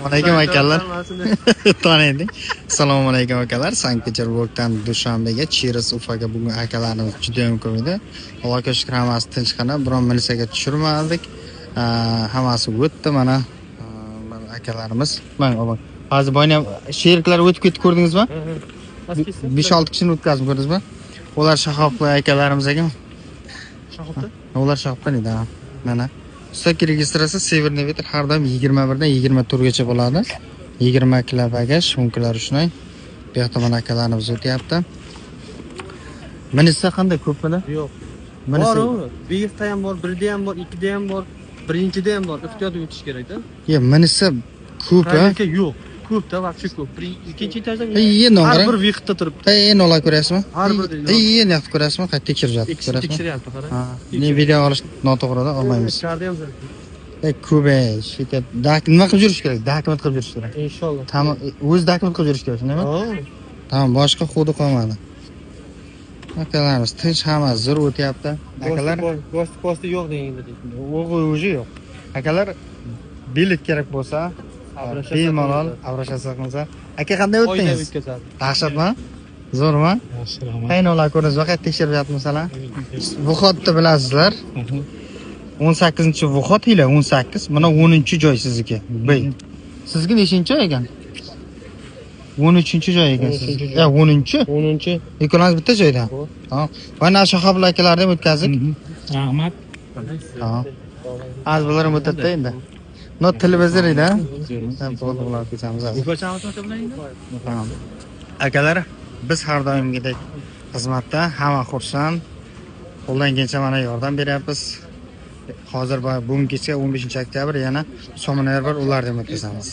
Assalomu alaykum akalar. Taniding. Assalomu alaykum akalar. Sankt-Peterburgdan Dushanbega, Cheris Ufaga bugun akalarimiz juda ham ko'p edi. Allohga shukr, hammasi tinchgina, biron milisaga tushirmadik. Hammasi o'tdi mana. Mana akalarimiz. Mana hozir boyni sheriklar o'tib ketib ko'rdingizmi? 5-6 kishini o'tkazib ko'rdingizmi? Ular Shahoqli akalarimiz ekan. Shahoqda? Ular Shahoqdan edi. Mana Ustaki registratsiya Severniy Veter har doim 21 dan 24 gacha bo'ladi. 20 kilo bagaj, 10 kilo rushnay. Bu yoqda mana akalarimiz o'tyapti. Minisi qanday ko'pmi? Yo'q. Minisi bor, buyukda ham bor, birda ham bor, ikkida ham bor, birinchida ham bor. Ehtiyot o'tish kerak-da. Minisi ko'p, ha? Yo'q. Ko'pda, vaqti ko'p. Ikkinchi etajda har bir vaqtda turibdi. Nola ko'ryapsizmi? Har bir. Naqd ko'ryapsizmi? Qayta tekshiryapti. Tekshiryapti, qara. Ne video olish noto'g'rida olmaymiz. Ichkarida ham ko'p nima qilib yurish kerak? Dokument qilib yurish kerak. Inshaalloh. Tamam, o'z dokument qilib yurish kerak, shundaymi? Tamam, boshqa xudi qolmadi. Akalarimiz tinch, hammasi zo'r o'tyapti. Akalar posti yo'q deganda. o'zi yo'q. Akalar bilet kerak bo'lsa, bemalol avrashasiz. Aka qanday o'tdingiz? Dahshatmi? Zo'rmi? Qaynolar ko'rdingiz, vaqt tekshiryapmiz-masalan. Vuxotni bilasizlar. 18-vuxot yili 18, mana 10-joy sizniki. Sizga nechinchi joy ekan? 13-joy ekan siz. 10-chi? 10-chi. Ikkalamiz bitta joyda. Ha. Mana Shahoqli akalarni ham o'tkazdik. Rahmat. Ha. Az bular ham o'tadi endi. No televizor edi. Tamam. Akalar, biz har doimgidek xizmatda, hamma xursand. Qo'ldan kelgancha mana yordam beryapmiz. Hozir bugun kecha 15-oktyabr yana Somonayar bor, ularni o'tkazamiz.